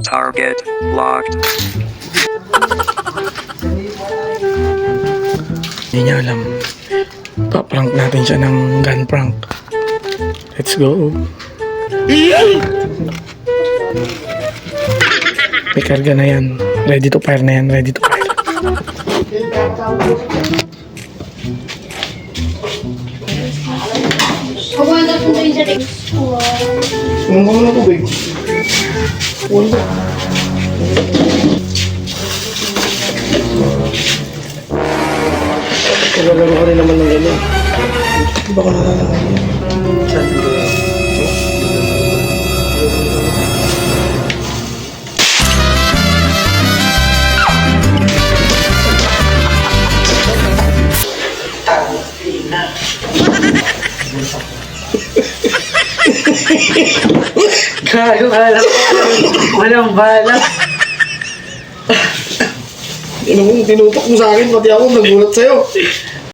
Target locked. Hindi niya alam. Pa-prank natin siya ng gun prank. Let's go. May karga na yan. Ready to fire na yan. Ready to fire. Pagwanda po tayo sa next school. Ano na tubig? Wala. Paglalaro ka rin naman ng gano'n. Baka naman yan. Saan dito lang? Gago, alam ko. Walang bala. Tinutok mo sa akin, pati ako nagulat sa'yo.